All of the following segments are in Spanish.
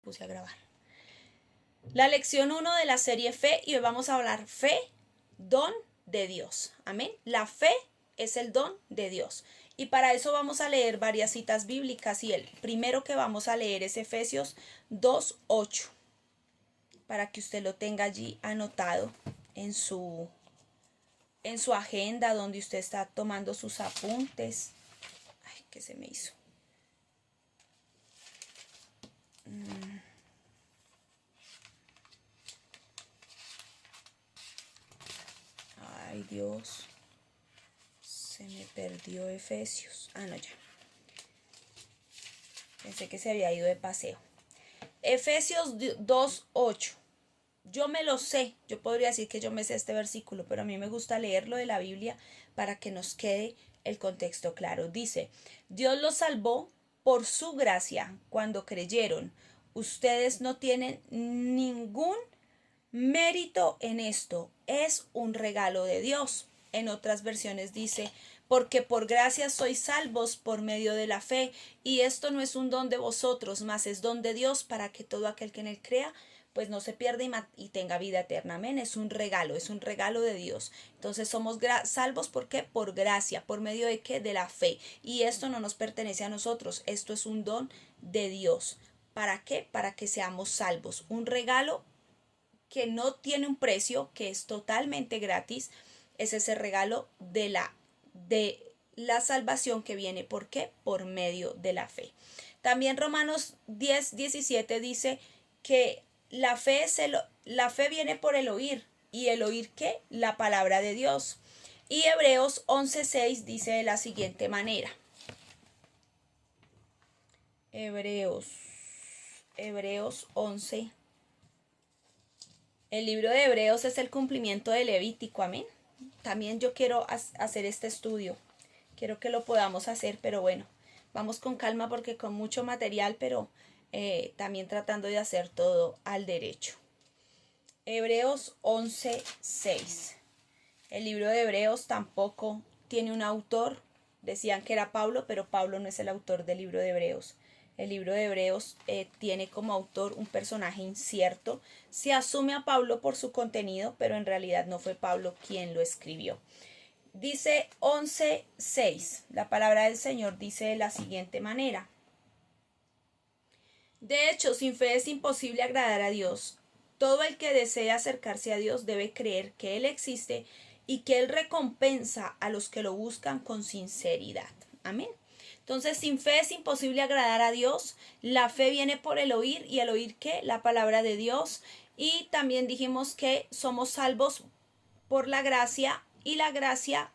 puse a grabar. La lección 1 de la serie Fe, y hoy vamos a hablar fe, don de Dios. Amén. La fe es el don de Dios. Y para eso vamos a leer varias citas bíblicas, y el primero que vamos a leer es Efesios 2:8, para que usted lo tenga allí anotado en su agenda, donde usted está tomando sus apuntes. Ay, ¿qué se me hizo? Ay, Dios. Se me perdió Efesios. Ah, no, ya. Pensé que se había ido de paseo. Efesios 2:8. Yo me lo sé. Yo podría decir que yo me sé este versículo, pero a mí me gusta leerlo de la Biblia para que nos quede el contexto claro. Dice: Dios los salvó por su gracia cuando creyeron. Ustedes no tienen ningún mérito en esto. Es un regalo de Dios. En otras versiones dice: porque por gracia sois salvos por medio de la fe, y esto no es un don de vosotros, mas es don de Dios, para que todo aquel que en él crea pues no se pierda y tenga vida eterna. Amén. Es un regalo de Dios. Entonces somos salvos, ¿por qué? Por gracia. ¿Por medio de qué? De la fe. Y esto no nos pertenece a nosotros, esto es un don de Dios. ¿Para qué? Para que seamos salvos. Un regalo que no tiene un precio, que es totalmente gratis. Es ese regalo de la salvación que viene. ¿Por qué? Por medio de la fe. También Romanos 10:17 dice que la fe viene por el oír. ¿Y el oír qué? La palabra de Dios. Y Hebreos 11:6 dice de la siguiente manera. Hebreos 11. El libro de Hebreos es el cumplimiento del Levítico, amén. También yo quiero hacer este estudio. Quiero que lo podamos hacer, pero bueno, vamos con calma porque con mucho material, pero también tratando de hacer todo al derecho. Hebreos 11:6. El libro de Hebreos tampoco tiene un autor. Decían que era Pablo, pero Pablo no es el autor del libro de Hebreos. El libro de Hebreos tiene como autor un personaje incierto. Se asume a Pablo por su contenido, pero en realidad no fue Pablo quien lo escribió. Dice 11:6. La palabra del Señor dice de la siguiente manera: de hecho, sin fe es imposible agradar a Dios. Todo el que desea acercarse a Dios debe creer que Él existe y que Él recompensa a los que lo buscan con sinceridad. Amén. Entonces, sin fe es imposible agradar a Dios. La fe viene por el oír, y el oír ¿qué? La palabra de Dios. Y también dijimos que somos salvos por la gracia, y la gracia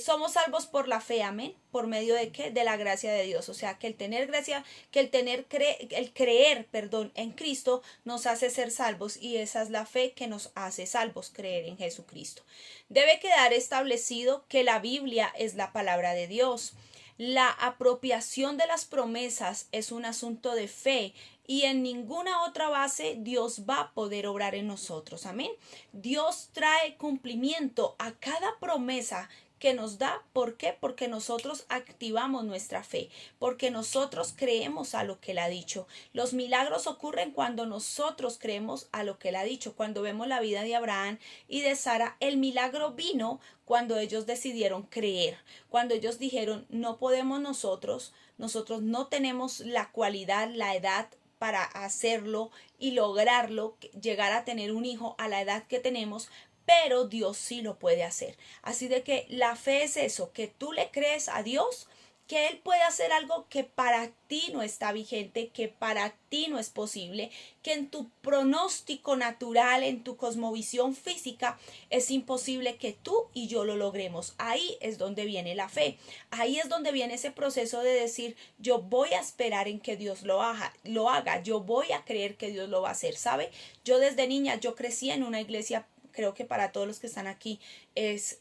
somos salvos por la fe, amén, por medio de qué, de la gracia de Dios. O sea, que el tener gracia, que el creer, perdón, en Cristo nos hace ser salvos, y esa es la fe que nos hace salvos, creer en Jesucristo. Debe quedar establecido que la Biblia es la palabra de Dios. La apropiación de las promesas es un asunto de fe, y en ninguna otra base Dios va a poder obrar en nosotros. Amén. Dios trae cumplimiento a cada promesa que nos da. ¿Por qué? Porque nosotros activamos nuestra fe, porque nosotros creemos a lo que Él ha dicho. Los milagros ocurren cuando nosotros creemos a lo que Él ha dicho. Cuando vemos la vida de Abraham y de Sara, el milagro vino cuando ellos decidieron creer, cuando ellos dijeron: no podemos nosotros no tenemos la cualidad, la edad para hacerlo y lograrlo, llegar a tener un hijo a la edad que tenemos, pero Dios sí lo puede hacer. Así de que la fe es eso, que tú le crees a Dios, que Él puede hacer algo que para ti no está vigente, que para ti no es posible, que en tu pronóstico natural, en tu cosmovisión física, es imposible que tú y yo lo logremos. Ahí es donde viene la fe. Ahí es donde viene ese proceso de decir: yo voy a esperar en que Dios lo haga, yo voy a creer que Dios lo va a hacer, ¿sabe? Yo desde niña, yo crecí en una iglesia. Creo que para todos los que están aquí es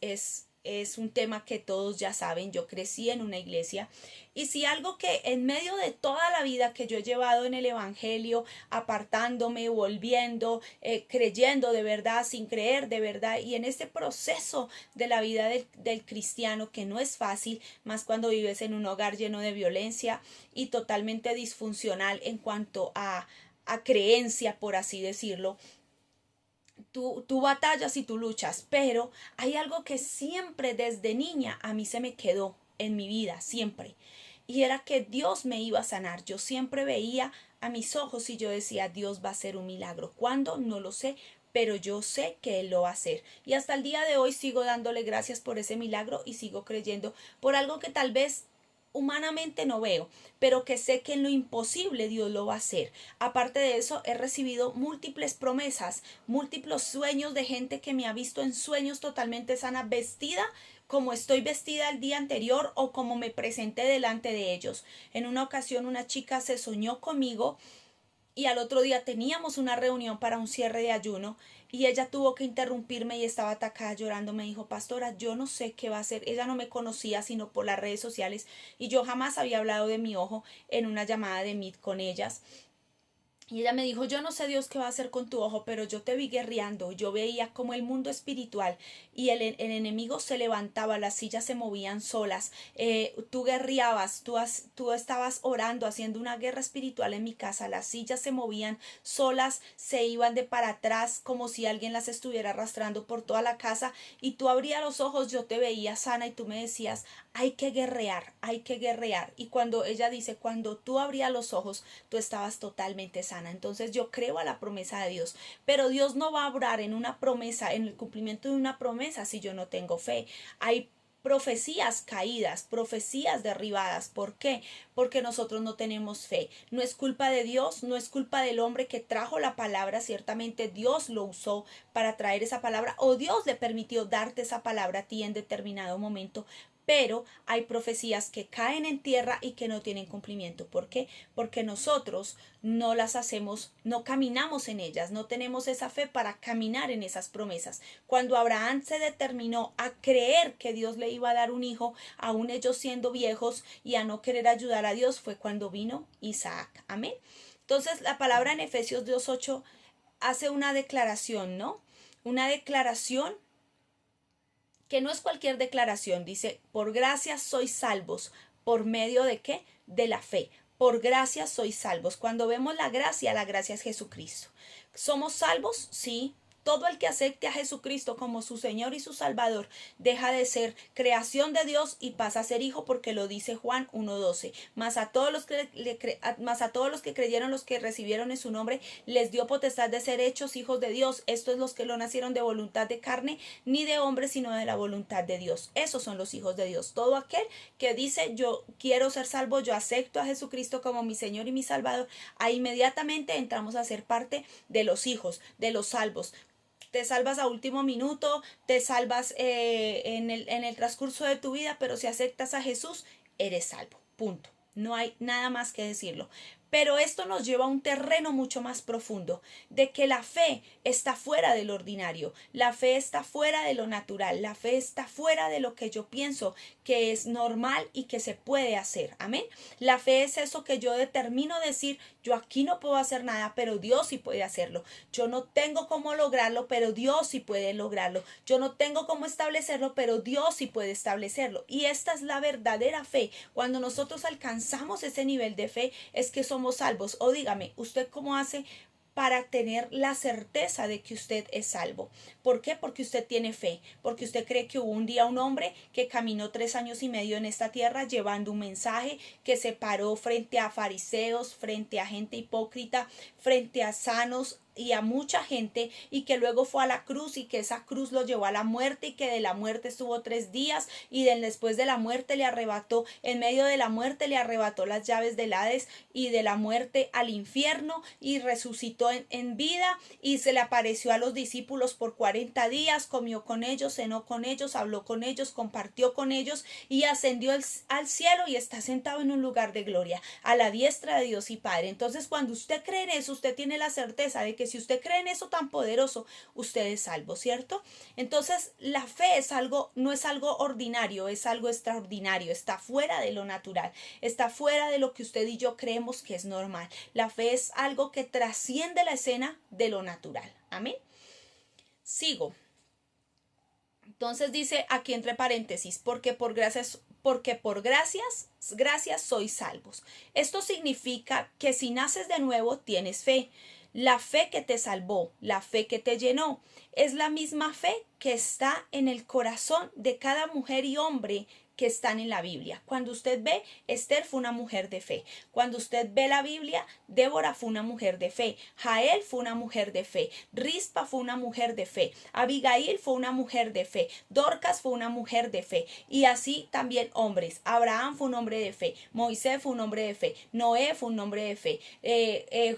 es un tema que todos ya saben. Yo crecí en una iglesia y si algo que en medio de toda la vida que yo he llevado en el evangelio, apartándome, volviendo, creyendo de verdad, sin creer de verdad, y en este proceso de la vida del cristiano que no es fácil, más cuando vives en un hogar lleno de violencia y totalmente disfuncional en cuanto a creencia, por así decirlo. Tú batallas y tú luchas, pero hay algo que siempre desde niña a mí se me quedó en mi vida, siempre. Y era que Dios me iba a sanar. Yo siempre veía a mis ojos y yo decía, Dios va a hacer un milagro. ¿Cuándo? No lo sé, pero yo sé que Él lo va a hacer. Y hasta el día de hoy sigo dándole gracias por ese milagro y sigo creyendo por algo que tal vez humanamente no veo, pero que sé que en lo imposible Dios lo va a hacer. Aparte de eso, he recibido múltiples promesas, múltiples sueños de gente que me ha visto en sueños totalmente sana, vestida como estoy vestida el día anterior o como me presenté delante de ellos. En una ocasión una chica se soñó conmigo y al otro día teníamos una reunión para un cierre de ayuno y ella tuvo que interrumpirme y estaba atacada llorando. Me dijo, pastora, yo no sé qué va a hacer. Ella no me conocía sino por las redes sociales y yo jamás había hablado de mi ojo en una llamada de Meet con ellas. Y ella me dijo, yo no sé Dios qué va a hacer con tu ojo, pero yo te vi guerreando. Yo veía como el mundo espiritual y el enemigo se levantaba, las sillas se movían solas. Tú guerreabas, tú estabas orando, haciendo una guerra espiritual en mi casa. Las sillas se movían solas, se iban de para atrás como si alguien las estuviera arrastrando por toda la casa. Y tú abrías los ojos, yo te veía sana y tú me decías, hay que guerrear, hay que guerrear. Y cuando ella dice, cuando tú abrías los ojos, tú estabas totalmente sana. Entonces yo creo a la promesa de Dios, pero Dios no va a obrar en una promesa, en el cumplimiento de una promesa si yo no tengo fe. Hay profecías caídas, profecías derribadas. ¿Por qué? Porque nosotros no tenemos fe. No es culpa de Dios, no es culpa del hombre que trajo la palabra. Ciertamente Dios lo usó para traer esa palabra o Dios le permitió darte esa palabra a ti en determinado momento. Pero hay profecías que caen en tierra y que no tienen cumplimiento. ¿Por qué? Porque nosotros no las hacemos, no caminamos en ellas, no tenemos esa fe para caminar en esas promesas. Cuando Abraham se determinó a creer que Dios le iba a dar un hijo, aún ellos siendo viejos, y a no querer ayudar a Dios, fue cuando vino Isaac. Amén. Entonces la palabra en Efesios 2:8 hace una declaración, ¿no? Una declaración que no es cualquier declaración. Dice, por gracia sois salvos. ¿Por medio de qué? De la fe. Por gracia sois salvos. Cuando vemos la gracia es Jesucristo. ¿Somos salvos? Sí. Todo el que acepte a Jesucristo como su Señor y su Salvador deja de ser creación de Dios y pasa a ser hijo, porque lo dice Juan 1:12. Mas a todos los que creyeron, los que recibieron en su nombre, les dio potestad de ser hechos hijos de Dios. Estos es los que no nacieron de voluntad de carne ni de hombre, sino de la voluntad de Dios. Esos son los hijos de Dios. Todo aquel que dice, yo quiero ser salvo, yo acepto a Jesucristo como mi Señor y mi Salvador, ahí inmediatamente entramos a ser parte de los hijos, de los salvos. Te salvas a último minuto, te salvas en el transcurso de tu vida, pero si aceptas a Jesús, eres salvo. Punto. No hay nada más que decirlo. Pero esto nos lleva a un terreno mucho más profundo, de que la fe está fuera del ordinario, la fe está fuera de lo natural, la fe está fuera de lo que yo pienso que es normal y que se puede hacer. Amén. La fe es eso que yo determino decir, yo aquí no puedo hacer nada, pero Dios sí puede hacerlo. Yo no tengo cómo lograrlo, pero Dios sí puede lograrlo. Yo no tengo cómo establecerlo, pero Dios sí puede establecerlo. Y esta es la verdadera fe. Cuando nosotros alcanzamos ese nivel de fe, es que somos salvos. O dígame, ¿usted cómo hace para tener la certeza de que usted es salvo? ¿Por qué? Porque usted tiene fe, porque usted cree que hubo un día un hombre que caminó 3 años y medio en esta tierra llevando un mensaje, que se paró frente a fariseos, frente a gente hipócrita, frente a sanos y a mucha gente, y que luego fue a la cruz y que esa cruz lo llevó a la muerte y que de la muerte estuvo 3 días y después de la muerte le arrebató, en medio de la muerte le arrebató las llaves del Hades y de la muerte al infierno y resucitó en vida y se le apareció a los discípulos por 40 días, comió con ellos, cenó con ellos, habló con ellos, compartió con ellos y ascendió al cielo y está sentado en un lugar de gloria a la diestra de Dios y Padre. Entonces cuando usted cree en eso, usted tiene la certeza de que porque si usted cree en eso tan poderoso, usted es salvo, ¿cierto? Entonces, la fe es algo, no es algo ordinario, es algo extraordinario, está fuera de lo natural, está fuera de lo que usted y yo creemos que es normal. La fe es algo que trasciende la escena de lo natural. Amén. Sigo. Entonces dice aquí entre paréntesis, porque por gracias sois salvos. Esto significa que si naces de nuevo tienes fe. La fe que te salvó, la fe que te llenó, es la misma fe que está en el corazón de cada mujer y hombre que están en la Biblia. Cuando usted ve, Esther fue una mujer de fe. Cuando usted ve la Biblia, Débora fue una mujer de fe. Jael fue una mujer de fe. Rispa fue una mujer de fe. Abigail fue una mujer de fe. Dorcas fue una mujer de fe. Y así también hombres. Abraham fue un hombre de fe. Moisés fue un hombre de fe. Noé fue un hombre de fe.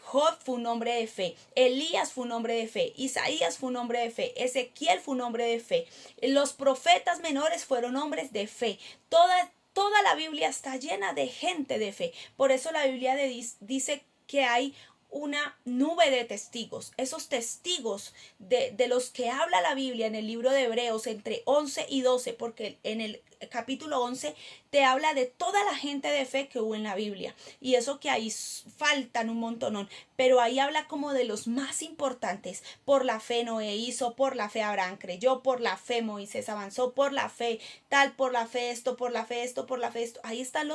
Job fue un hombre de fe. Elías fue un hombre de fe. Isaías fue un hombre de fe. Ezequiel fue un hombre de fe. Los profetas menores fueron hombres de fe. Toda la Biblia está llena de gente de fe. Por eso la Biblia dice que hay una nube de testigos. Esos testigos de los que habla la Biblia en el libro de Hebreos entre 11 y 12, porque en el capítulo 11 te habla de toda la gente de fe que hubo en la Biblia. Y eso que ahí faltan un montonón, pero ahí habla como de los más importantes. Por la fe Noé hizo, por la fe Abraham creyó, por la fe Moisés avanzó, por la fe tal, por la fe esto, por la fe esto, por la fe esto. Ahí están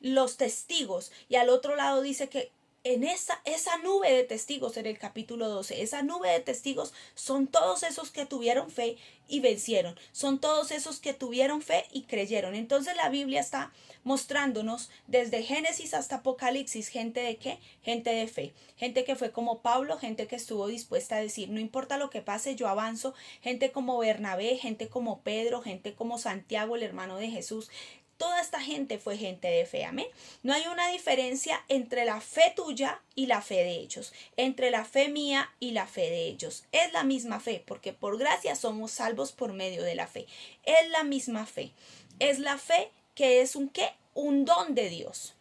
los testigos. Y al otro lado dice que en esa nube de testigos en el capítulo 12, esa nube de testigos son todos esos que tuvieron fe y vencieron, son todos esos que tuvieron fe y creyeron. Entonces la Biblia está mostrándonos desde Génesis hasta Apocalipsis gente de qué, gente de fe, gente que fue como Pablo, gente que estuvo dispuesta a decir no importa lo que pase, yo avanzo, gente como Bernabé, gente como Pedro, gente como Santiago, el hermano de Jesús. Toda esta gente fue gente de fe, amén. No hay una diferencia entre la fe tuya y la fe de ellos, entre la fe mía y la fe de ellos. Es la misma fe, porque por gracia somos salvos por medio de la fe. Es la misma fe. Es la fe que es un ¿qué? Un don de Dios.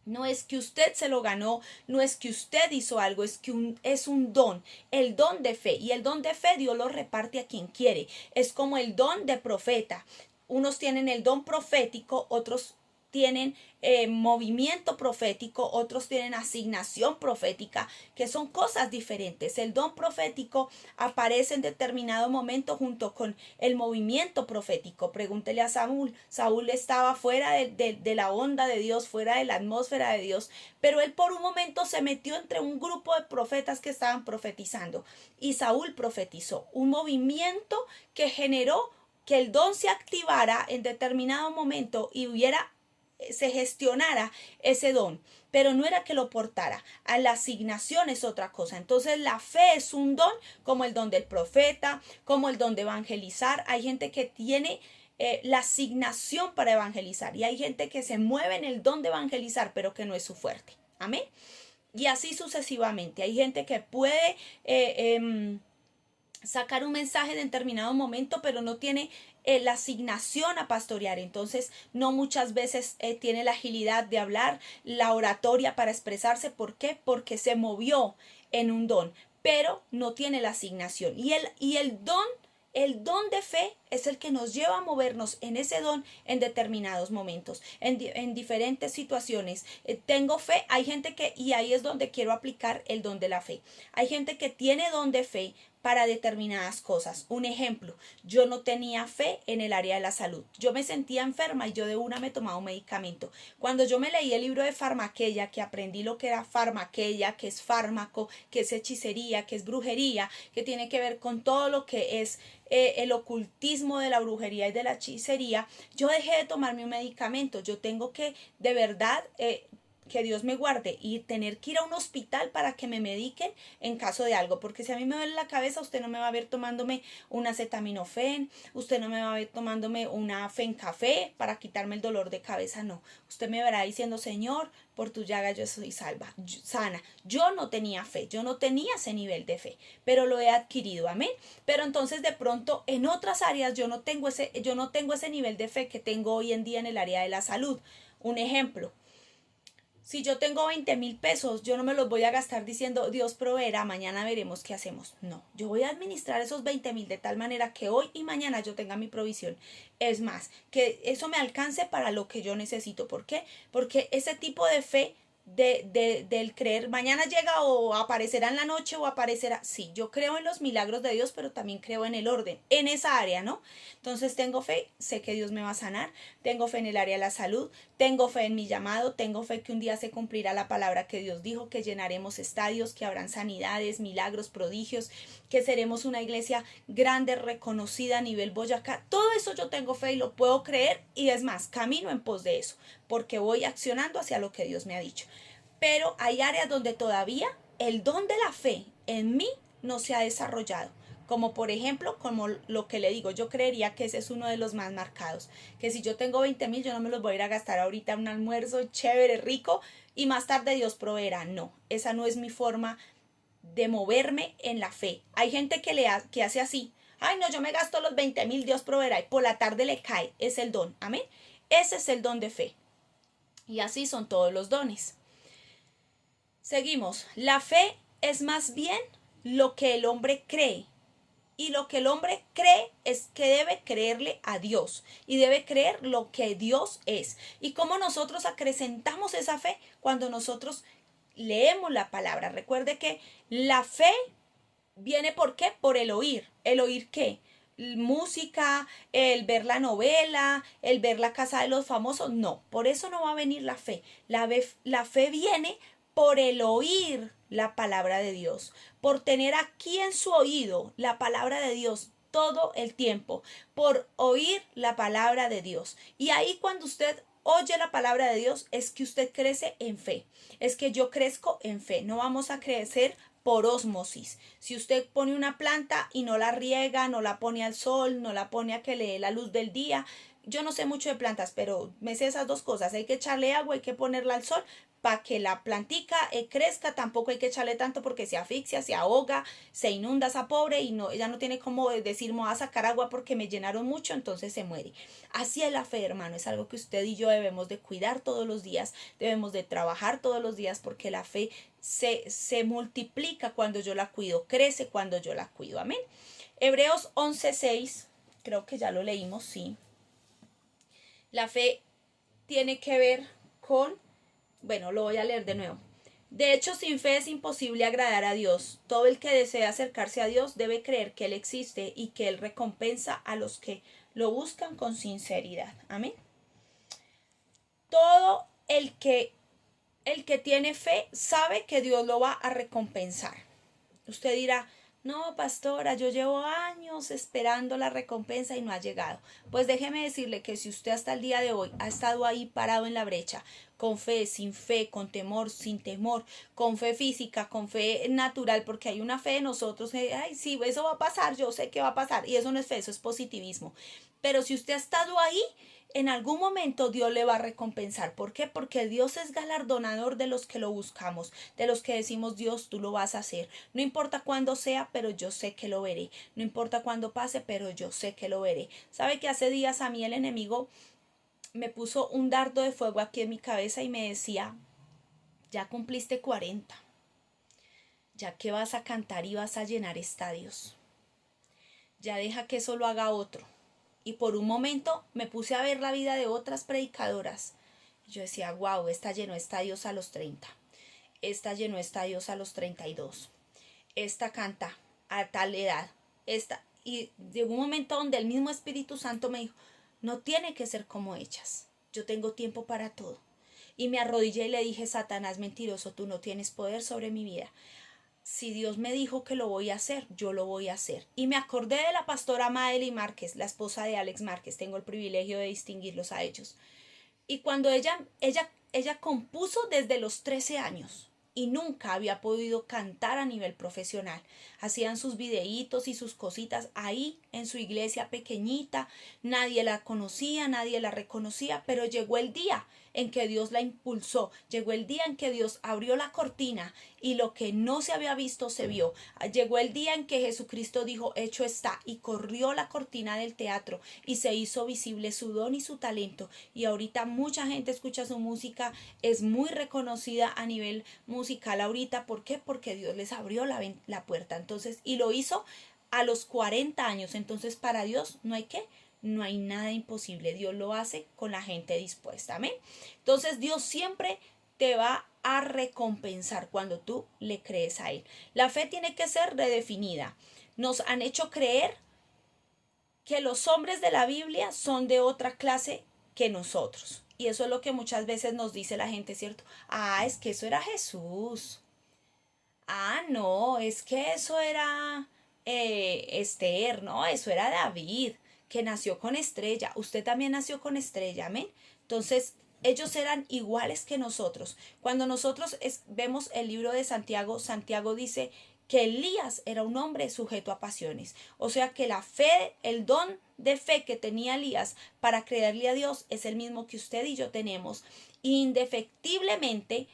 No es que usted se lo ganó, no es que usted hizo algo, es un don, el don de fe. Y el don de fe Dios lo reparte a quien quiere. Es como el don de profeta. Unos tienen el don profético, otros tienen movimiento profético, otros tienen asignación profética, que son cosas diferentes. El don profético aparece en determinado momento junto con el movimiento profético. Pregúntele a Saúl. Saúl estaba fuera de la onda de Dios, fuera de la atmósfera de Dios, pero él por un momento se metió entre un grupo de profetas que estaban profetizando y Saúl profetizó. Un movimiento que generó que el don se activara en determinado momento y se gestionara ese don, pero no era que lo portara. A la asignación es otra cosa. Entonces la fe es un don, como el don del profeta, como el don de evangelizar. Hay gente que tiene la asignación para evangelizar y hay gente que se mueve en el don de evangelizar, pero que no es su fuerte. Amén. Y así sucesivamente. Hay gente que puede sacar un mensaje en determinado momento, pero no tiene la asignación a pastorear. Entonces no muchas veces tiene la agilidad de hablar, la oratoria para expresarse. ¿Por qué? Porque se movió en un don, pero no tiene la asignación. Y el don de fe es el que nos lleva a movernos en ese don en determinados momentos, en diferentes situaciones. Tengo fe, hay gente y ahí es donde quiero aplicar el don de la fe. Hay gente que tiene don de fe para determinadas cosas. Un ejemplo, yo no tenía fe en el área de la salud. Yo me sentía enferma y yo de una me tomaba un medicamento. Cuando yo me leí el libro de Farmaqueia, que aprendí lo que era Farmaqueia, que es fármaco, que es hechicería, que es brujería, que tiene que ver con todo lo que es el ocultismo de la brujería y de la hechicería, yo dejé de tomarme un medicamento. Yo tengo que, de verdad, que Dios me guarde y tener que ir a un hospital para que me mediquen en caso de algo, porque si a mí me duele la cabeza, usted no me va a ver tomándome un acetaminofén, usted no me va a ver tomándome una fencafé para quitarme el dolor de cabeza, no. Usted me verá diciendo, Señor, por tu llaga yo soy sana. Yo no tenía fe, yo no tenía ese nivel de fe, pero lo he adquirido, amén. Pero entonces de pronto en otras áreas yo no tengo ese nivel de fe que tengo hoy en día en el área de la salud. Un ejemplo, Si yo tengo 20.000 pesos, yo no me los voy a gastar diciendo Dios proveerá, mañana veremos qué hacemos. No, yo voy a administrar esos 20.000 de tal manera que hoy y mañana yo tenga mi provisión. Es más, que eso me alcance para lo que yo necesito. ¿Por qué? Porque ese tipo de fe del creer, mañana llega o aparecerá en la noche o aparecerá. Sí, yo creo en los milagros de Dios, pero también creo en el orden, en esa área, ¿no? Entonces tengo fe, sé que Dios me va a sanar, tengo fe en el área de la salud, tengo fe en mi llamado, tengo fe que un día se cumplirá la palabra que Dios dijo, que llenaremos estadios, que habrán sanidades, milagros, prodigios, que seremos una iglesia grande, reconocida a nivel Boyacá. Todo eso yo tengo fe y lo puedo creer y es más, camino en pos de eso, porque voy accionando hacia lo que Dios me ha dicho. Pero hay áreas donde todavía el don de la fe en mí no se ha desarrollado. Como por ejemplo, como lo que le digo, yo creería que ese es uno de los más marcados. Que si yo tengo 20.000, yo no me los voy a ir a gastar ahorita en un almuerzo chévere, rico, y más tarde Dios proveerá. No, esa no es mi forma de moverme en la fe. Hay gente que hace así. Ay, no, yo me gasto los 20.000, Dios proveerá, y por la tarde le cae. Es el don. Amén. Ese es el don de fe. Y así son todos los dones. Seguimos. La fe es más bien lo que el hombre cree. Y lo que el hombre cree es que debe creerle a Dios y debe creer lo que Dios es. Y cómo nosotros acrecentamos esa fe cuando nosotros leemos la palabra. Recuerde que la fe viene ¿por qué? Por el oír. ¿El oír qué? Música, el ver la novela, el ver la casa de los famosos. No, por eso no va a venir la fe. La fe viene por el oír la palabra de Dios, por tener aquí en su oído la palabra de Dios todo el tiempo, por oír la palabra de Dios. Y ahí cuando usted oye la palabra de Dios es que usted crece en fe, es que yo crezco en fe. No vamos a crecer por ósmosis. Si usted pone una planta y no la riega, no la pone al sol, no la pone a que le dé la luz del día, yo no sé mucho de plantas, pero me sé esas dos cosas. Hay que echarle agua, hay que ponerla al sol para que la plantica crezca. Tampoco hay que echarle tanto porque se asfixia, se ahoga, se inunda esa pobre y no, ella no tiene como decir, me voy a sacar agua porque me llenaron mucho, entonces se muere. Así es la fe, hermano, es algo que usted y yo debemos de cuidar todos los días, debemos de trabajar todos los días porque la fe se multiplica cuando yo la cuido, crece cuando yo la cuido. Amén. Hebreos 11:6, creo que ya lo leímos, sí. La fe tiene que ver con, bueno, lo voy a leer de nuevo. De hecho, sin fe es imposible agradar a Dios. Todo el que desea acercarse a Dios debe creer que Él existe y que Él recompensa a los que lo buscan con sinceridad. Amén. Todo el que tiene fe sabe que Dios lo va a recompensar. Usted dirá, no, pastora, yo llevo años esperando la recompensa y no ha llegado. Pues déjeme decirle que si usted hasta el día de hoy ha estado ahí parado en la brecha, con fe, con temor, sin temor, con fe física, con fe natural, porque hay una fe de nosotros, ay, sí, eso va a pasar, yo sé que va a pasar, y eso no es fe, eso es positivismo. Pero si usted ha estado ahí, en algún momento Dios le va a recompensar. ¿Por qué? Porque Dios es galardonador de los que lo buscamos, de los que decimos, Dios, tú lo vas a hacer. No importa cuándo sea, pero yo sé que lo veré. No importa cuándo pase, pero yo sé que lo veré. ¿Sabe que hace días a mí el enemigo me puso un dardo de fuego aquí en mi cabeza y me decía, ya cumpliste 40, ya que vas a cantar y vas a llenar estadios? Ya deja que eso lo haga otro. Y por un momento me puse a ver la vida de otras predicadoras. Yo decía, wow, esta llenó estadios a los 30. Esta llenó estadios a los 32. Esta canta a tal edad. Y llegó un momento donde el mismo Espíritu Santo me dijo, no tiene que ser como ellas. Yo tengo tiempo para todo. Y me arrodillé y le dije, Satanás mentiroso, tú no tienes poder sobre mi vida. Si Dios me dijo que lo voy a hacer, yo lo voy a hacer. Y me acordé de la pastora Madely Márquez, la esposa de Alex Márquez. Tengo el privilegio de distinguirlos a ellos. Y cuando ella compuso desde los 13 años y nunca había podido cantar a nivel profesional. Hacían sus videitos y sus cositas ahí en su iglesia pequeñita. Nadie la conocía, nadie la reconocía, pero llegó el día en que Dios la impulsó, llegó el día en que Dios abrió la cortina y lo que no se había visto se vio. Llegó el día en que Jesucristo dijo, hecho está, y corrió la cortina del teatro y se hizo visible su don y su talento. Y ahorita mucha gente escucha su música, es muy reconocida a nivel musical ahorita. ¿Por qué? Porque Dios les abrió la puerta. Entonces, y lo hizo a los 40 años. Entonces, para Dios no hay qué, no hay nada imposible. Dios lo hace con la gente dispuesta. Amén. Entonces, Dios siempre te va a recompensar cuando tú le crees a Él. La fe tiene que ser redefinida. Nos han hecho creer que los hombres de la Biblia son de otra clase que nosotros. Y eso es lo que muchas veces nos dice la gente, ¿cierto? Ah, es que eso era Jesús. Ah, no, es que eso era Esther, no, eso era David, que nació con estrella. Usted también nació con estrella, amén. Entonces, ellos eran iguales que nosotros. Cuando nosotros vemos el libro de Santiago, Santiago dice que Elías era un hombre sujeto a pasiones. O sea que la fe, el don de fe que tenía Elías para creerle a Dios es el mismo que usted y yo tenemos. Indefectiblemente,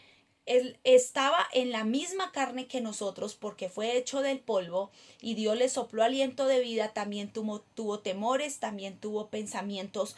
él estaba en la misma carne que nosotros porque fue hecho del polvo y Dios le sopló aliento de vida, también tuvo temores, también tuvo pensamientos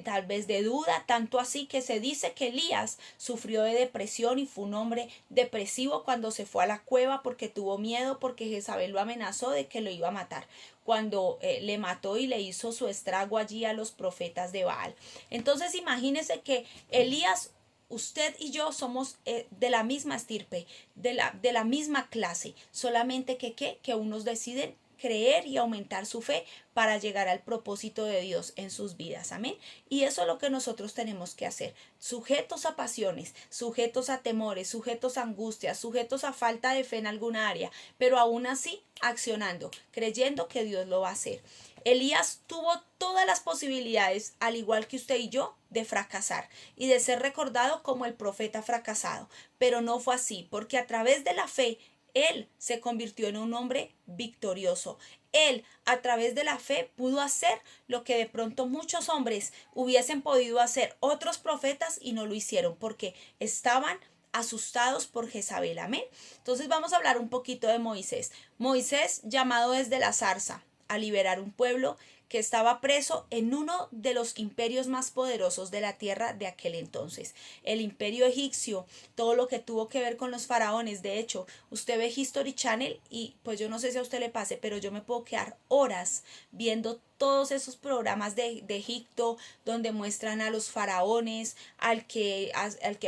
tal vez de duda, tanto así que se dice que Elías sufrió de depresión y fue un hombre depresivo cuando se fue a la cueva porque tuvo miedo, porque Jezabel lo amenazó de que lo iba a matar, cuando le mató y le hizo su estrago allí a los profetas de Baal. Entonces imagínense que Elías, usted y yo somos de la misma estirpe, de la misma clase, solamente que unos deciden creer y aumentar su fe para llegar al propósito de Dios en sus vidas, amén. Y eso es lo que nosotros tenemos que hacer, sujetos a pasiones, sujetos a temores, sujetos a angustias, sujetos a falta de fe en alguna área, pero aún así accionando, creyendo que Dios lo va a hacer. Elías tuvo todas las posibilidades, al igual que usted y yo, de fracasar y de ser recordado como el profeta fracasado, pero no fue así, porque a través de la fe él se convirtió en un hombre victorioso. Él, a través de la fe, pudo hacer lo que de pronto muchos hombres hubiesen podido hacer, otros profetas, y no lo hicieron porque estaban asustados por Jezabel. Amén. Entonces vamos a hablar un poquito de Moisés. Moisés, llamado desde la zarza a liberar un pueblo que estaba preso en uno de los imperios más poderosos de la tierra de aquel entonces, el imperio egipcio, todo lo que tuvo que ver con los faraones. De hecho, usted ve History Channel y pues yo no sé si a usted le pase, pero yo me puedo quedar horas viendo todos esos programas de Egipto donde muestran a los faraones, al que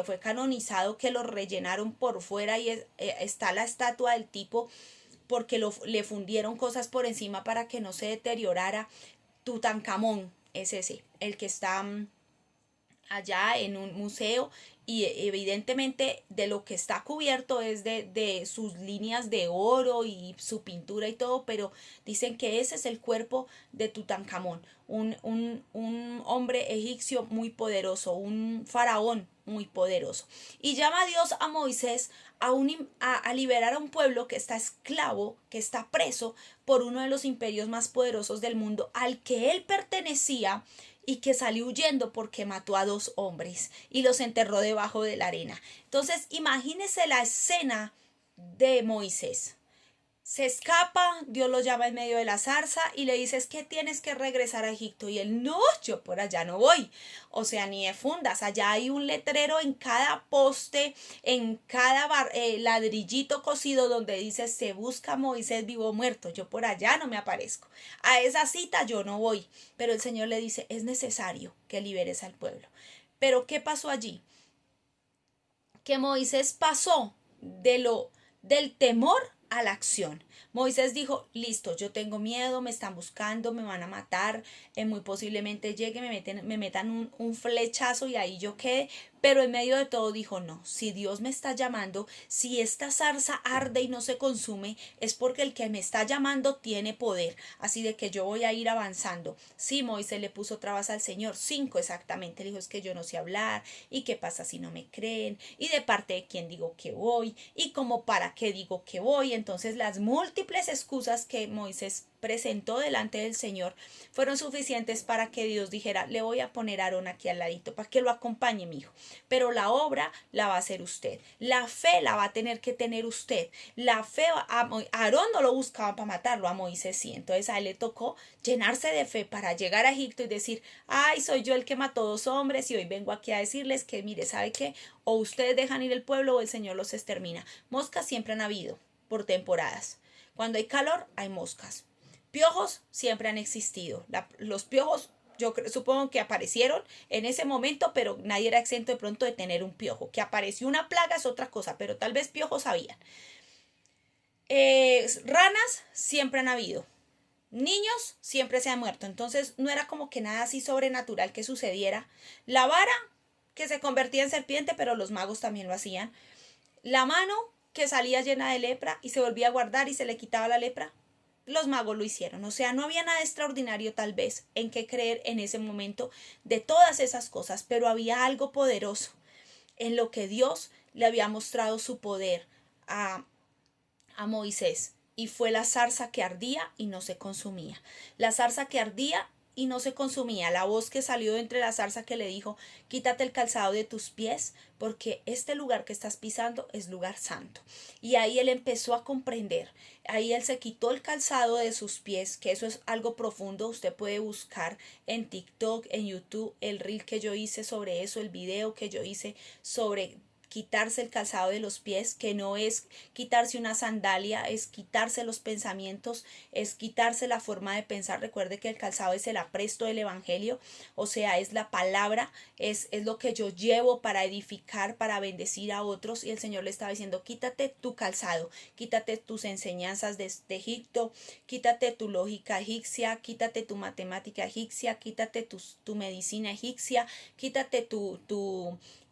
fue canonizado, que lo rellenaron por fuera y está la estatua del tipo porque le fundieron cosas por encima para que no se deteriorara. Tutankamón es ese, el que está allá en un museo, y evidentemente de lo que está cubierto es de sus líneas de oro y su pintura y todo, pero dicen que ese es el cuerpo de Tutankamón, un hombre egipcio muy poderoso, un faraón muy poderoso. Y llama a Dios a Moisés a liberar a un pueblo que está esclavo, que está preso por uno de los imperios más poderosos del mundo, al que él pertenecía, y que salió huyendo porque mató a 2 hombres y los enterró debajo de la arena. Entonces, imagínese la escena de Moisés. Se escapa, Dios lo llama en medio de la zarza y le dice, es que tienes que regresar a Egipto. Y él, no, yo por allá no voy. O sea, ni de fundas. Allá hay un letrero en cada poste, en cada ladrillito cosido donde dice, se busca Moisés vivo o muerto. Yo por allá no me aparezco. A esa cita yo no voy. Pero el Señor le dice, es necesario que liberes al pueblo. Pero ¿qué pasó allí? Que Moisés pasó del temor a la acción. Moisés dijo, listo, yo tengo miedo, me están buscando, me van a matar, muy posiblemente llegue, me metan un flechazo y ahí yo quede, pero en medio de todo dijo, no, si Dios me está llamando, si esta zarza arde y no se consume, es porque el que me está llamando tiene poder, así de que yo voy a ir avanzando. Sí, Moisés le puso trabas al Señor, 5 exactamente, le dijo, es que yo no sé hablar, y qué pasa si no me creen, y de parte de quién digo que voy, y como para qué digo que voy. Entonces las múltiples excusas que Moisés presentó delante del Señor fueron suficientes para que Dios dijera, le voy a poner a Aarón aquí al ladito para que lo acompañe, mi hijo, pero la obra la va a hacer usted, la fe la va a tener que tener usted. La fe, a Aarón no lo buscaba para matarlo, a Moisés sí. Entonces a él le tocó llenarse de fe para llegar a Egipto y decir, ay, soy yo el que mató 2 hombres y hoy vengo aquí a decirles que, mire, ¿sabe qué? O ustedes dejan ir el pueblo o el Señor los extermina. Moscas siempre han habido por temporadas. Cuando hay calor, hay moscas. Piojos siempre han existido. Los piojos supongo que aparecieron en ese momento, pero nadie era exento de pronto de tener un piojo. Que apareció una plaga es otra cosa, pero tal vez piojos habían. Ranas siempre han habido. Niños siempre se han muerto. Entonces no era como que nada así sobrenatural que sucediera. La vara que se convertía en serpiente, pero los magos también lo hacían. La mano que salía llena de lepra y se volvía a guardar y se le quitaba la lepra. Los magos lo hicieron. O sea, no había nada extraordinario tal vez en qué creer en ese momento de todas esas cosas, pero había algo poderoso en lo que Dios le había mostrado su poder a Moisés. Y fue la zarza que ardía y no se consumía. La zarza que ardía y no se consumía. La voz que salió de entre la zarza que le dijo, quítate el calzado de tus pies, porque este lugar que estás pisando es lugar santo. Y ahí él empezó a comprender. Ahí él se quitó el calzado de sus pies, que eso es algo profundo. Usted puede buscar en TikTok, en YouTube, el reel que yo hice sobre eso, el video que yo hice sobre quitarse el calzado de los pies, que no es quitarse una sandalia, es quitarse los pensamientos, es quitarse la forma de pensar. Recuerde que el calzado es el apresto del evangelio, o sea, es la palabra, es lo que yo llevo para edificar, para bendecir a otros. Y el Señor le estaba diciendo, quítate tu calzado, quítate tus enseñanzas de Egipto, quítate tu lógica egipcia, quítate tu matemática egipcia, quítate tu medicina egipcia, quítate tu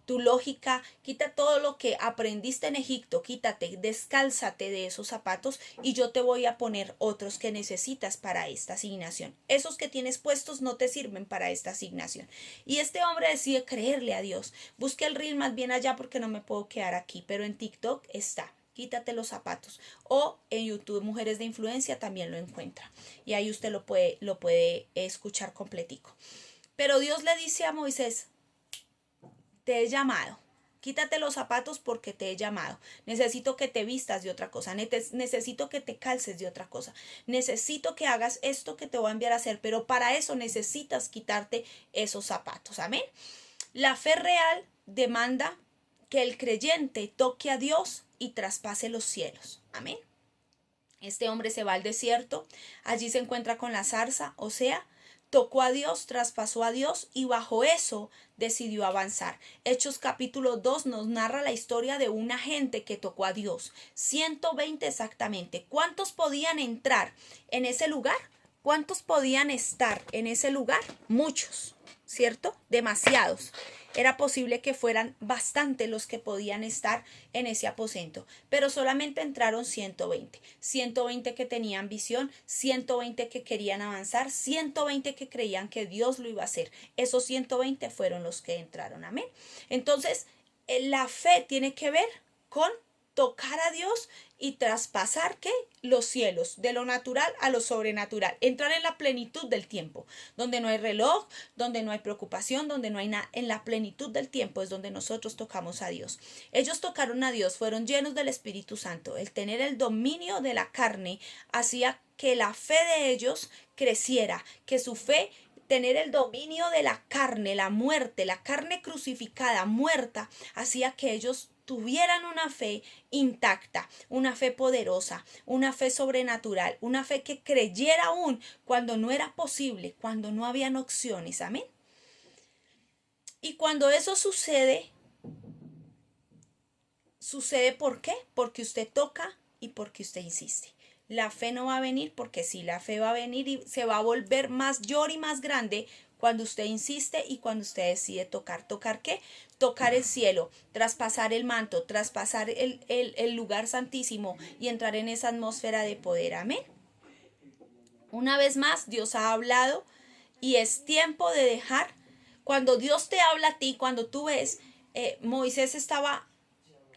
lógica, quita todo lo que aprendiste en Egipto, quítate, descálzate de esos zapatos y yo te voy a poner otros que necesitas para esta asignación. Esos que tienes puestos no te sirven para esta asignación. Y este hombre decide creerle a Dios. Busque el reel más bien allá porque no me puedo quedar aquí, pero en TikTok está. Quítate los zapatos. O en YouTube, Mujeres de Influencia, también lo encuentra. Y ahí usted lo puede escuchar completico. Pero Dios le dice a Moisés, te he llamado. Quítate los zapatos porque te he llamado. Necesito que te vistas de otra cosa. Necesito que te calces de otra cosa. Necesito que hagas esto que te voy a enviar a hacer. Pero para eso necesitas quitarte esos zapatos. Amén. La fe real demanda que el creyente toque a Dios y traspase los cielos. Amén. Este hombre se va al desierto. Allí se encuentra con la zarza. O sea, tocó a Dios, traspasó a Dios y bajo eso decidió avanzar. Hechos capítulo 2 nos narra la historia de una gente que tocó a Dios. 120 exactamente. ¿Cuántos podían entrar en ese lugar? ¿Cuántos podían estar en ese lugar? Muchos, ¿cierto? Demasiados. Era posible que fueran bastante los que podían estar en ese aposento, pero solamente entraron 120. 120 que tenían visión, 120 que querían avanzar, 120 que creían que Dios lo iba a hacer. Esos 120 fueron los que entraron. Amén. Entonces, la fe tiene que ver con tocar a Dios y traspasar ¿qué? Los cielos, de lo natural a lo sobrenatural, entrar en la plenitud del tiempo, donde no hay reloj, donde no hay preocupación, donde no hay nada, en la plenitud del tiempo es donde nosotros tocamos a Dios. Ellos tocaron a Dios, fueron llenos del Espíritu Santo. El tener el dominio de la carne hacía que la fe de ellos creciera, que su fe, tener el dominio de la carne, la muerte, la carne crucificada, muerta, hacía que ellos tuvieran una fe intacta, una fe poderosa, una fe sobrenatural, una fe que creyera aún cuando no era posible, cuando no habían opciones. Amén. Y cuando eso sucede, ¿por qué? Porque usted toca y porque usted insiste. La fe no va a venir porque sí, la fe va a venir y se va a volver mayor y más grande cuando usted insiste y cuando usted decide tocar. ¿Tocar qué? Tocar el cielo, traspasar el manto, traspasar el lugar santísimo y entrar en esa atmósfera de poder. Amén. Una vez más, Dios ha hablado y es tiempo de dejar. Cuando Dios te habla a ti, cuando tú ves, Moisés estaba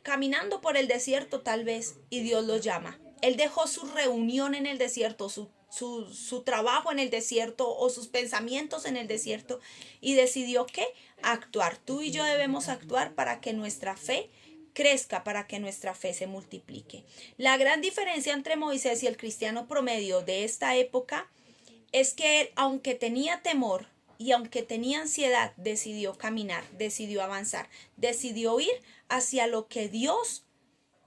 caminando por el desierto tal vez y Dios lo llama. Él dejó su reunión en el desierto, su trabajo en el desierto o sus pensamientos en el desierto y decidió que actuar. Tú y yo debemos actuar para que nuestra fe crezca, para que nuestra fe se multiplique. La gran diferencia entre Moisés y el cristiano promedio de esta época es que él, aunque tenía temor y aunque tenía ansiedad, decidió caminar, decidió avanzar, decidió ir hacia lo que Dios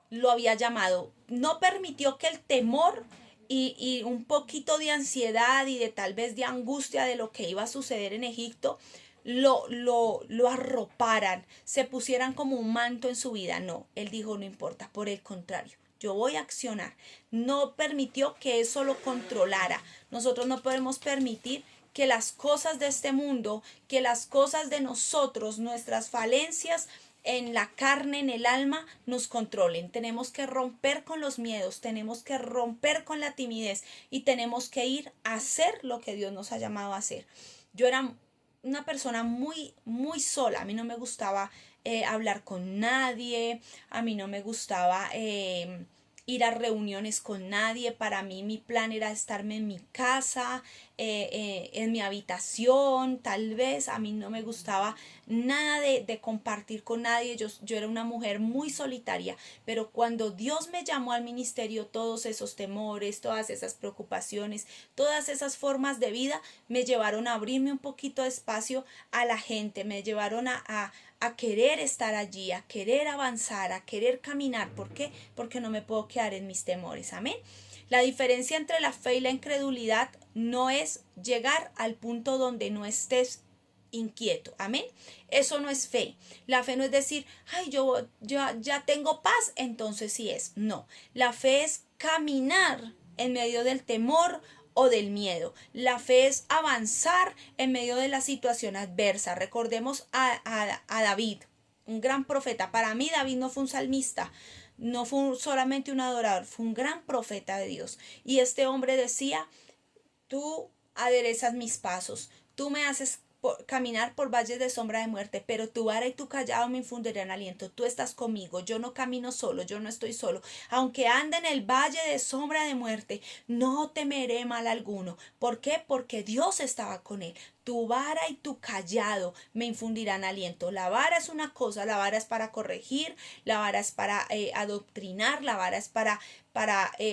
lo había llamado. No permitió que el temor y un poquito de ansiedad y de tal vez de angustia de lo que iba a suceder en Egipto lo arroparan, se pusieran como un manto en su vida. No, él dijo, no importa, por el contrario, yo voy a accionar. No permitió que eso lo controlara. Nosotros no podemos permitir que las cosas de este mundo, que las cosas de nosotros, nuestras falencias en la carne, en el alma, nos controlen. Tenemos que romper con los miedos, tenemos que romper con la timidez y tenemos que ir a hacer lo que Dios nos ha llamado a hacer. Yo era una persona muy sola. A mí no me gustaba hablar con nadie, a mí no me gustaba ir a reuniones con nadie. Para mí mi plan era estarme en mi casa, en mi habitación, tal vez. A mí no me gustaba nada de compartir con nadie. Yo era una mujer muy solitaria, pero cuando Dios me llamó al ministerio, todos esos temores, todas esas preocupaciones, todas esas formas de vida me llevaron a abrirme un poquito de espacio a la gente, me llevaron a querer estar allí, a querer avanzar, a querer caminar. ¿Por qué? Porque no me puedo quedar en mis temores. Amén. La diferencia entre la fe y la incredulidad no es llegar al punto donde no estés inquieto. Amén. Eso no es fe. La fe no es decir, ay, yo ya tengo paz, entonces sí es. No. La fe es caminar en medio del temor o del miedo. La fe es avanzar en medio de la situación adversa. Recordemos a David, un gran profeta. Para mí David no fue un salmista, no fue solamente un adorador, fue un gran profeta de Dios. Y este hombre decía, tú aderezas mis pasos, tú me haces caminar por valles de sombra de muerte, pero tu vara y tu callado me infundirán aliento. Tú estás conmigo, yo no camino solo, yo no estoy solo. Aunque ande en el valle de sombra de muerte, no temeré mal alguno. ¿Por qué? Porque Dios estaba con él. Tu vara y tu callado me infundirán aliento. La vara es una cosa, la vara es para corregir, la vara es para adoctrinar, la vara es para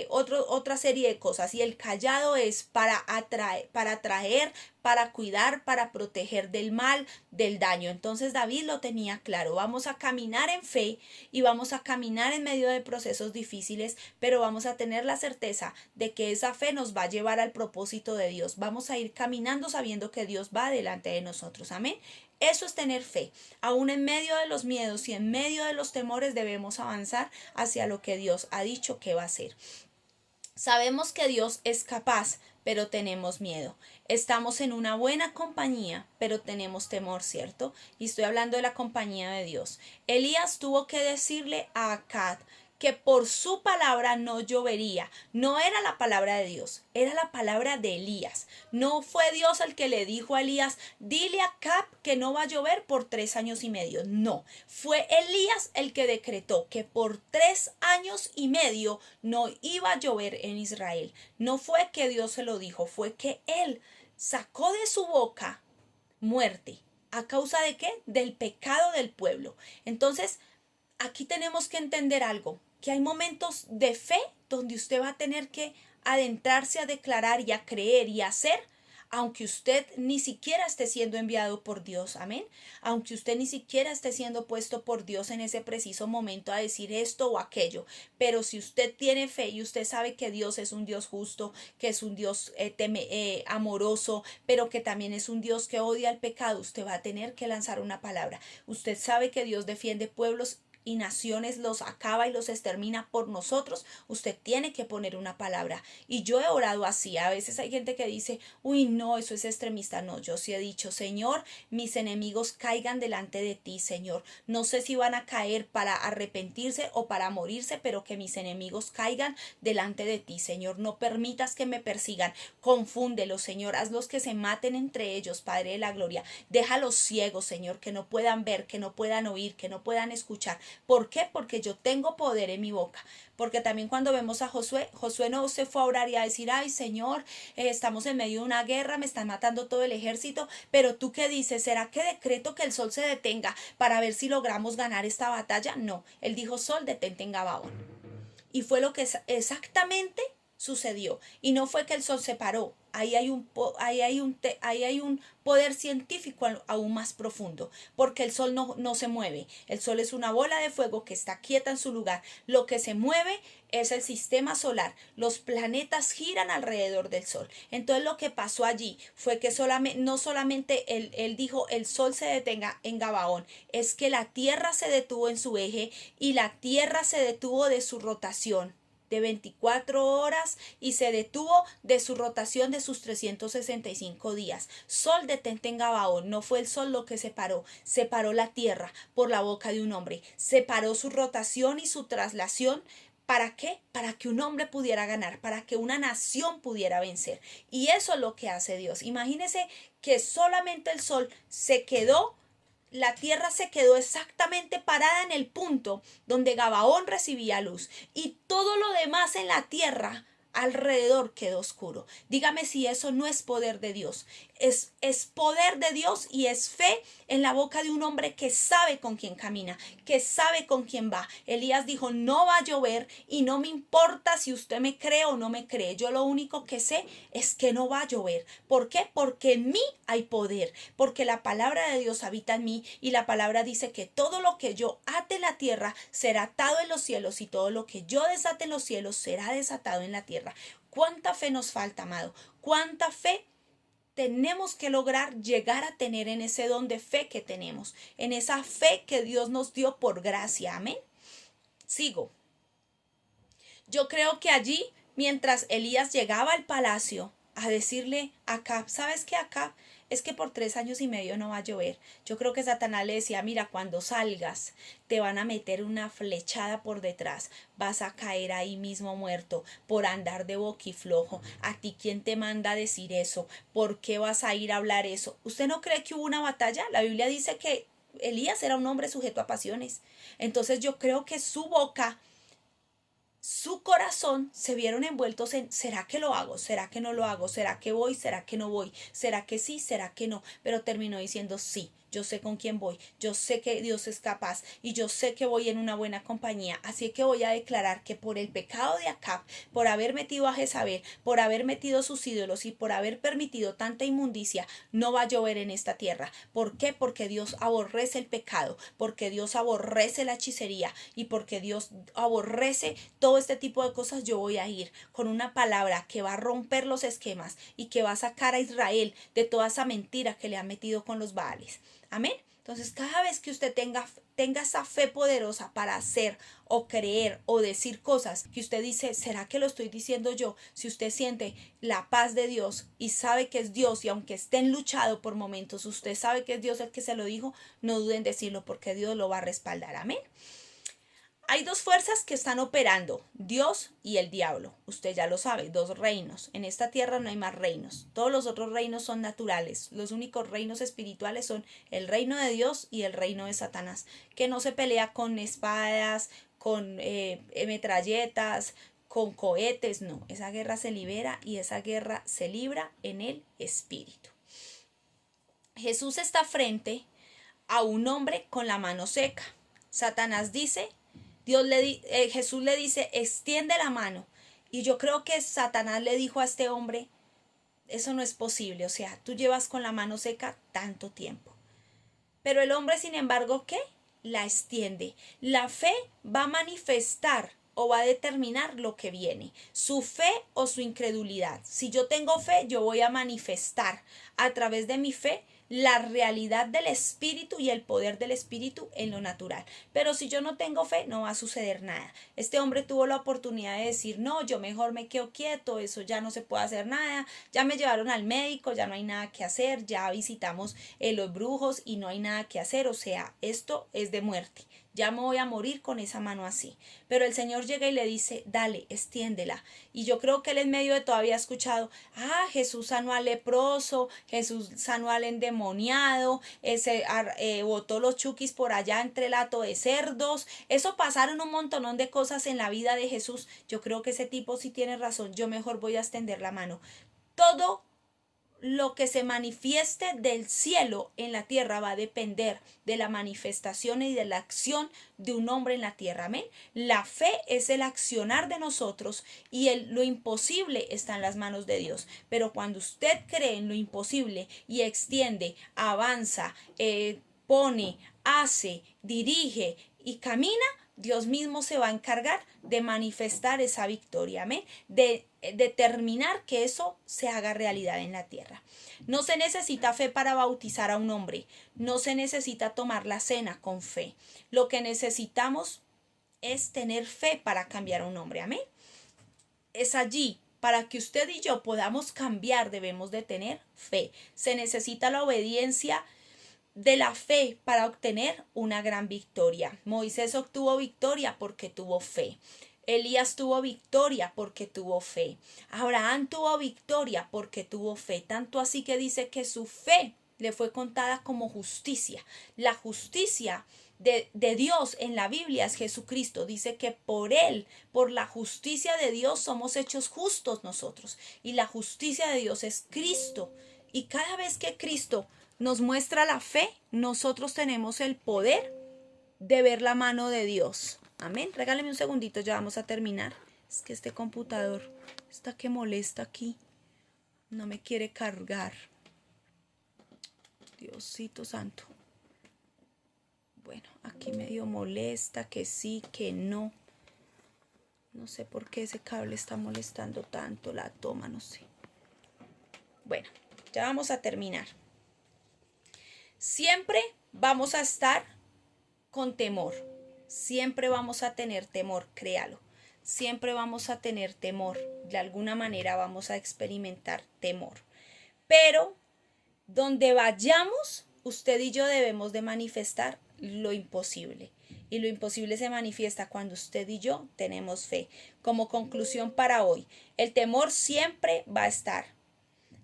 otra serie de cosas, y el callado es para atraer, para cuidar, para proteger del mal, del daño. Entonces David lo tenía claro. Vamos a caminar en fe y vamos a caminar en medio de procesos difíciles, pero vamos a tener la certeza de que esa fe nos va a llevar al propósito de Dios. Vamos a ir caminando sabiendo que Dios va delante de nosotros. Amén. Eso es tener fe. Aún en medio de los miedos y en medio de los temores debemos avanzar hacia lo que Dios ha dicho que va a hacer. Sabemos que Dios es capaz, pero tenemos miedo. Estamos en una buena compañía, pero tenemos temor, ¿cierto? Y estoy hablando de la compañía de Dios. Elías tuvo que decirle a Acab que por su palabra no llovería. No era la palabra de Dios, era la palabra de Elías. No fue Dios el que le dijo a Elías, dile a Acab que no va a llover por 3 años y medio. No, fue Elías el que decretó que por 3 años y medio no iba a llover en Israel. No fue que Dios se lo dijo, fue que él sacó de su boca muerte. ¿A causa de qué? Del pecado del pueblo. Entonces, aquí tenemos que entender algo, que hay momentos de fe donde usted va a tener que adentrarse a declarar y a creer y a hacer, aunque usted ni siquiera esté siendo enviado por Dios, amén, aunque usted ni siquiera esté siendo puesto por Dios en ese preciso momento a decir esto o aquello, pero si usted tiene fe y usted sabe que Dios es un Dios justo, que es un Dios amoroso, pero que también es un Dios que odia el pecado, usted va a tener que lanzar una palabra. Usted sabe que Dios defiende pueblos y naciones los acaba y los extermina por nosotros, usted tiene que poner una palabra. Y yo he orado así. A veces hay gente que dice, uy, no, eso es extremista. No, yo sí he dicho, Señor, mis enemigos caigan delante de ti, Señor. No sé si van a caer para arrepentirse o para morirse, pero que mis enemigos caigan delante de ti, Señor. No permitas que me persigan. Confúndelos, Señor. Hazlos que se maten entre ellos, Padre de la gloria. Déjalos ciegos, Señor, que no puedan ver, que no puedan oír, que no puedan escuchar. ¿Por qué? Porque yo tengo poder en mi boca. Porque también cuando vemos a Josué, Josué no se fue a orar y a decir, ay, Señor, estamos en medio de una guerra, me están matando todo el ejército, pero tú qué dices, ¿será que decreto que el sol se detenga para ver si logramos ganar esta batalla? No, él dijo, sol, detente en Gabaón. Y fue lo que exactamente sucedió. Y no fue que el sol se paró. Ahí hay un poder científico aún más profundo, porque el sol no se mueve. El sol es una bola de fuego que está quieta en su lugar. Lo que se mueve es el sistema solar. Los planetas giran alrededor del sol. Entonces lo que pasó allí fue que no solamente él dijo el sol se detenga en Gabaón, es que la Tierra se detuvo en su eje y la Tierra se detuvo de su rotación de 24 horas y se detuvo de su rotación de sus 365 días. Sol detente en Gabaón. No fue el sol lo que separó la tierra por la boca de un hombre. Separó su rotación y su traslación. ¿Para qué? Para que un hombre pudiera ganar, para que una nación pudiera vencer. Y eso es lo que hace Dios. Imagínese que solamente el sol se quedó, la tierra se quedó exactamente parada en el punto donde Gabaón recibía luz y todo lo demás en la tierra alrededor quedó oscuro. Dígame si eso no es poder de Dios. Es poder de Dios y es fe en la boca de un hombre que sabe con quién camina, que sabe con quién va. Elías dijo, no va a llover y no me importa si usted me cree o no me cree. Yo lo único que sé es que no va a llover. ¿Por qué? Porque en mí hay poder, porque la palabra de Dios habita en mí y la palabra dice que todo lo que yo ate en la tierra será atado en los cielos y todo lo que yo desate en los cielos será desatado en la tierra. ¿Cuánta fe nos falta, amado? ¿Cuánta fe tenemos que lograr llegar a tener en ese don de fe que tenemos, en esa fe que Dios nos dio por gracia? Amén. Sigo. Yo creo que allí, mientras Elías llegaba al palacio a decirle a Acab, ¿sabes qué, Acab? Es que por 3 años y medio no va a llover. Yo creo que Satanás le decía, mira, cuando salgas te van a meter una flechada por detrás, vas a caer ahí mismo muerto por andar de boquiflojo. ¿A ti quién te manda a decir eso? ¿Por qué vas a ir a hablar eso? ¿Usted no cree que hubo una batalla? La Biblia dice que Elías era un hombre sujeto a pasiones. Entonces yo creo que su boca, su corazón se vieron envueltos en, ¿será que lo hago? ¿Será que no lo hago? ¿Será que voy? ¿Será que no voy? ¿Será que sí? ¿Será que no? Pero terminó diciendo sí. Yo sé con quién voy, yo sé que Dios es capaz y yo sé que voy en una buena compañía. Así que voy a declarar que por el pecado de Acab, por haber metido a Jezabel, por haber metido sus ídolos y por haber permitido tanta inmundicia, no va a llover en esta tierra. ¿Por qué? Porque Dios aborrece el pecado, porque Dios aborrece la hechicería y porque Dios aborrece todo este tipo de cosas. Yo voy a ir con una palabra que va a romper los esquemas y que va a sacar a Israel de toda esa mentira que le han metido con los Baales. Amén. Entonces, cada vez que usted tenga esa fe poderosa para hacer o creer o decir cosas que usted dice, ¿será que lo estoy diciendo yo? Si usted siente la paz de Dios y sabe que es Dios y aunque estén luchado por momentos, usted sabe que es Dios el que se lo dijo, no duden en decirlo porque Dios lo va a respaldar. Amén. Hay dos fuerzas que están operando, Dios y el diablo. Usted ya lo sabe, dos reinos. En esta tierra no hay más reinos. Todos los otros reinos son naturales. Los únicos reinos espirituales son el reino de Dios y el reino de Satanás, que no se pelea con espadas, con metralletas, con cohetes. No, esa guerra se libera y esa guerra se libra en el espíritu. Jesús está frente a un hombre con la mano seca. Satanás dice, Jesús le dice, extiende la mano. Y yo creo que Satanás le dijo a este hombre, eso no es posible, o sea, tú llevas con la mano seca tanto tiempo. Pero el hombre, sin embargo, ¿qué? La extiende. La fe va a manifestar o va a determinar lo que viene, su fe o su incredulidad. Si yo tengo fe, yo voy a manifestar a través de mi fe la realidad del Espíritu y el poder del Espíritu en lo natural. Pero si yo no tengo fe, no va a suceder nada. Este hombre tuvo la oportunidad de decir, no, yo mejor me quedo quieto, eso ya no se puede hacer nada, ya me llevaron al médico, ya no hay nada que hacer, ya visitamos los brujos y no hay nada que hacer, o sea, esto es de muerte. Ya me voy a morir con esa mano así. Pero el Señor llega y le dice, dale, extiéndela. Y yo creo que él en medio de todo había escuchado, Jesús sanó al leproso, Jesús sanó al endemoniado, botó los chukis por allá entre el hato de cerdos. Eso pasaron un montonón de cosas en la vida de Jesús. Yo creo que ese tipo sí tiene razón. Yo mejor voy a extender la mano. Todo lo que se manifieste del cielo en la tierra va a depender de la manifestación y de la acción de un hombre en la tierra. Amén. La fe es el accionar de nosotros y lo imposible está en las manos de Dios. Pero cuando usted cree en lo imposible y extiende, avanza, pone, hace, dirige y camina, Dios mismo se va a encargar de manifestar esa victoria, amén, de determinar que eso se haga realidad en la tierra. No se necesita fe para bautizar a un hombre, no se necesita tomar la cena con fe. Lo que necesitamos es tener fe para cambiar a un hombre, amén. Es allí. Para que usted y yo podamos cambiar, debemos de tener fe. Se necesita la obediencia de la fe para obtener una gran victoria. Moisés obtuvo victoria porque tuvo fe. Elías tuvo victoria porque tuvo fe. Abraham tuvo victoria porque tuvo fe. Tanto así que dice que su fe le fue contada como justicia. La justicia de Dios en la Biblia es Jesucristo. Dice que por Él, por la justicia de Dios, somos hechos justos nosotros. Y la justicia de Dios es Cristo. Y cada vez que Cristo nos muestra la fe, nosotros tenemos el poder de ver la mano de Dios. Amén. Regáleme un segundito, ya vamos a terminar. Es que este computador está que molesta aquí. No me quiere cargar. Diosito santo. Bueno, aquí medio molesta, que sí, que no. No sé por qué ese cable está molestando tanto, la toma, no sé. Bueno, ya vamos a terminar. Siempre vamos a estar con temor. Siempre vamos a tener temor, créalo. Siempre vamos a tener temor. De alguna manera vamos a experimentar temor. Pero donde vayamos, usted y yo debemos de manifestar lo imposible. Y lo imposible se manifiesta cuando usted y yo tenemos fe. Como conclusión para hoy, el temor siempre va a estar.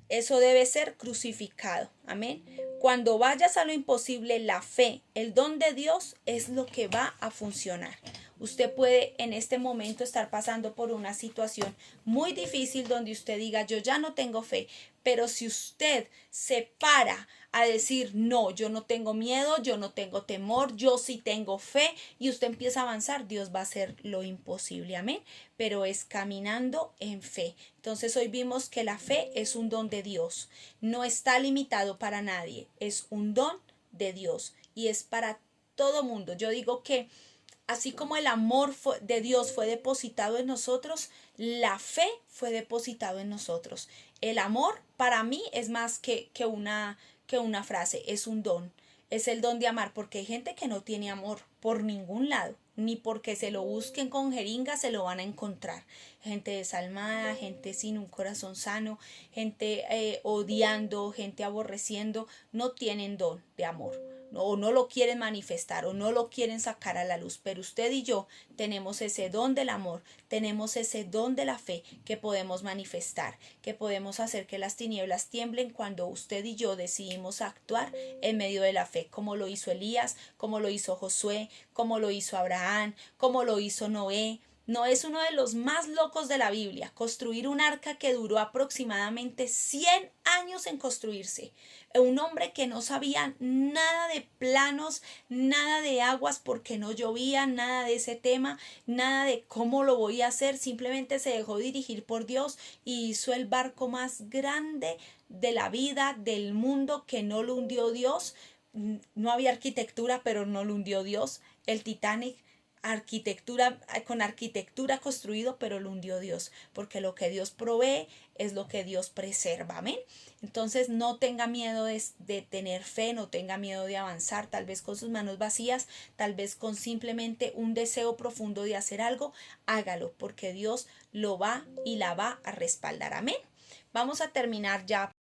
Eso debe ser crucificado. Amén. Cuando vayas a lo imposible, la fe, el don de Dios es lo que va a funcionar. Usted puede en este momento estar pasando por una situación muy difícil donde usted diga, yo ya no tengo fe. Pero si usted se para a decir, no, yo no tengo miedo, yo no tengo temor, yo sí tengo fe, y usted empieza a avanzar, Dios va a hacer lo imposible, amén, pero es caminando en fe. Entonces hoy vimos que la fe es un don de Dios, no está limitado para nadie, es un don de Dios y es para todo mundo. Yo digo que así como el amor de Dios fue depositado en nosotros, la fe fue depositado en nosotros. El amor para mí es más que una frase, es un don. Es el don de amar, porque hay gente que no tiene amor por ningún lado, ni porque se lo busquen con jeringa se lo van a encontrar. Gente desalmada, gente sin un corazón sano, gente odiando, gente aborreciendo, no tienen don de amor. O no lo quieren manifestar o no lo quieren sacar a la luz, pero usted y yo tenemos ese don del amor, tenemos ese don de la fe que podemos manifestar, que podemos hacer que las tinieblas tiemblen cuando usted y yo decidimos actuar en medio de la fe, como lo hizo Elías, como lo hizo Josué, como lo hizo Abraham, como lo hizo Noé. Noé es uno de los más locos de la Biblia. Construir un arca que duró aproximadamente 100 años en construirse. Un hombre que no sabía nada de planos, nada de aguas porque no llovía, nada de ese tema, nada de cómo lo voy a hacer. Simplemente se dejó dirigir por Dios y hizo el barco más grande de la vida, del mundo, que no lo hundió Dios. No había arquitectura, pero no lo hundió Dios. El Titanic. con arquitectura construido, pero lo hundió Dios, porque lo que Dios provee es lo que Dios preserva, amén. Entonces no tenga miedo de tener fe, no tenga miedo de avanzar, tal vez con sus manos vacías, tal vez con simplemente un deseo profundo de hacer algo, hágalo, porque Dios lo va y la va a respaldar, amén. Vamos a terminar ya